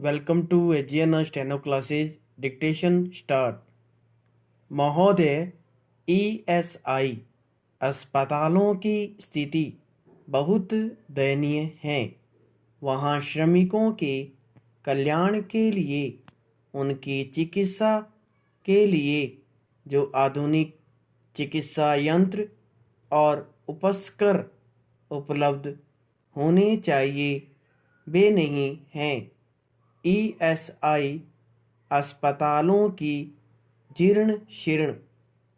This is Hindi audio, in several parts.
Welcome to AGN Steno classes. Dictation start. महोदय, ESI अस्पतालों की स्थिति बहुत दयनीय है। वहाँ श्रमिकों के कल्याण के लिए, उनकी चिकित्सा के लिए जो आधुनिक चिकित्सा यंत्र और उपकरण उपलब्ध होने चाहिए वे नहीं हैं। ESI अस्पतालों की जीर्ण शीर्ण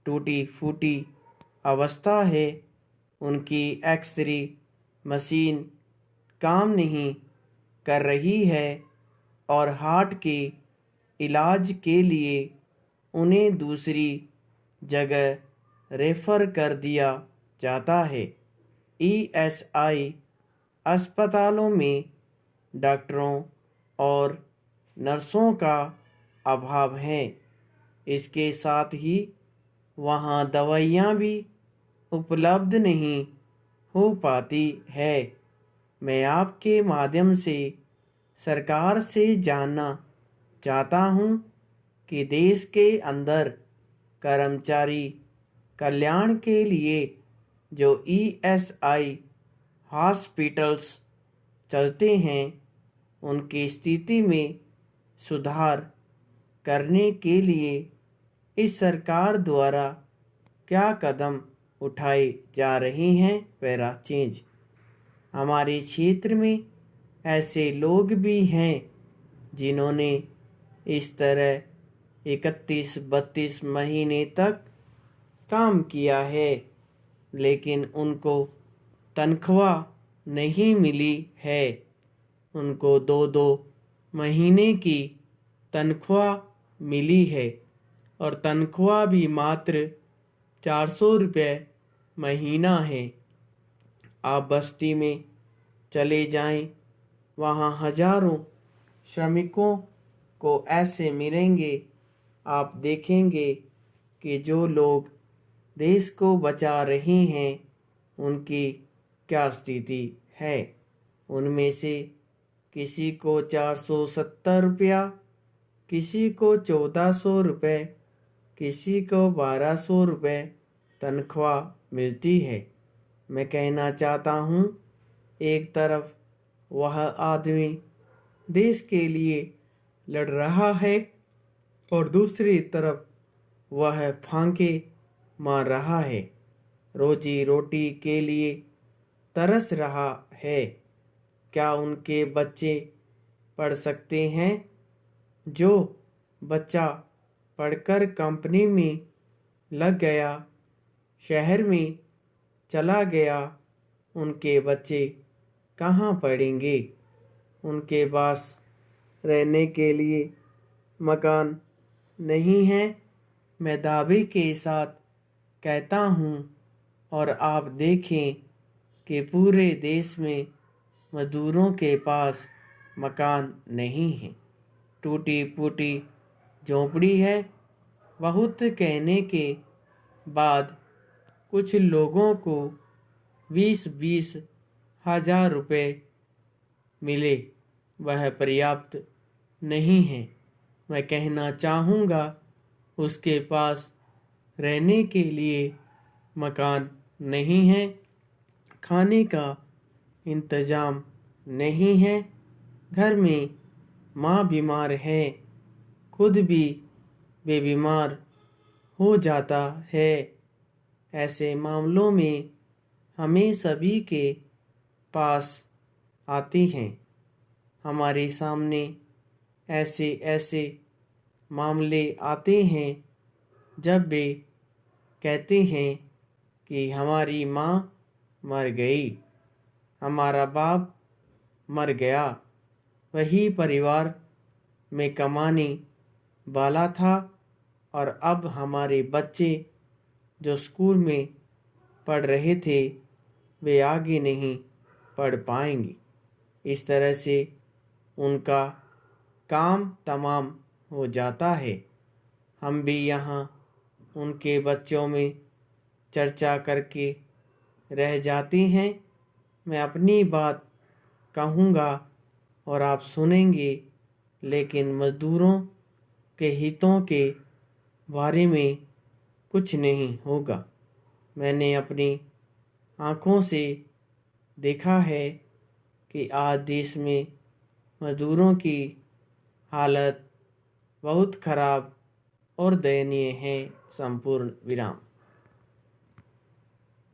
टूटी फूटी अवस्था है। उनकी एक्सरे मशीन काम नहीं कर रही है और हार्ट के इलाज के लिए उन्हें दूसरी जगह रेफर कर दिया जाता है। ESI अस्पतालों में डॉक्टरों और नर्सों का अभाव है। इसके साथ ही वहाँ दवाइयाँ भी उपलब्ध नहीं हो पाती है। मैं आपके माध्यम से सरकार से जानना चाहता हूँ कि देश के अंदर कर्मचारी कल्याण के लिए जो ESI हॉस्पिटल्स चलते हैं उनकी स्थिति में सुधार करने के लिए इस सरकार द्वारा क्या कदम उठाए जा रहे हैं। Para change. हमारे क्षेत्र में ऐसे लोग भी हैं जिन्होंने इस तरह 31-32 महीने तक काम किया है, लेकिन उनको तनख्वाह नहीं मिली है। उनको 2-2 महीने की तनख्वाह मिली है और तनख्वाह भी मात्र 400 रुपये महीना है। आप बस्ती में चले जाएं, वहाँ हजारों श्रमिकों को ऐसे मिलेंगे। आप देखेंगे कि जो लोग देश को बचा रहे हैं उनकी क्या स्थिति है। उनमें से किसी को 470 रुपया, किसी को 1400 रुपये, किसी को 1200 रुपये तनख्वाह मिलती है। मैं कहना चाहता हूँ, एक तरफ वह आदमी देश के लिए लड़ रहा है और दूसरी तरफ वह फांके मार रहा है, रोजी रोटी के लिए तरस रहा है। क्या उनके बच्चे पढ़ सकते हैं? जो बच्चा पढ़कर कंपनी में लग गया, शहर में चला गया, उनके बच्चे कहाँ पढ़ेंगे? उनके पास रहने के लिए मकान नहीं है। मैं दावे के साथ कहता हूँ और आप देखें कि पूरे देश में मजदूरों के पास मकान नहीं है। टूटी फूटी झोंपड़ी है। बहुत कहने के बाद कुछ लोगों को 20-20 हजार रुपये मिले, वह पर्याप्त नहीं है। मैं कहना चाहूँगा, उसके पास रहने के लिए मकान नहीं है, खाने का इंतज़ाम नहीं है, घर में माँ बीमार है, खुद भी वे बीमार हो जाता है। ऐसे मामलों में हमें सभी के पास आती हैं। हमारे सामने ऐसे ऐसे मामले आते हैं जब वे कहते हैं कि हमारी माँ मर गई, हमारा बाप मर गया, वही परिवार में कमाने वाला था और अब हमारे बच्चे जो स्कूल में पढ़ रहे थे वे आगे नहीं पढ़ पाएंगे। इस तरह से उनका काम तमाम हो जाता है। हम भी यहाँ उनके बच्चों में चर्चा करके रह जाते हैं। मैं अपनी बात कहूँगा और आप सुनेंगे लेकिन मजदूरों के हितों के बारे में कुछ नहीं होगा। मैंने अपनी आँखों से देखा है कि आज देश में मजदूरों की हालत बहुत खराब और दयनीय है। संपूर्ण विराम।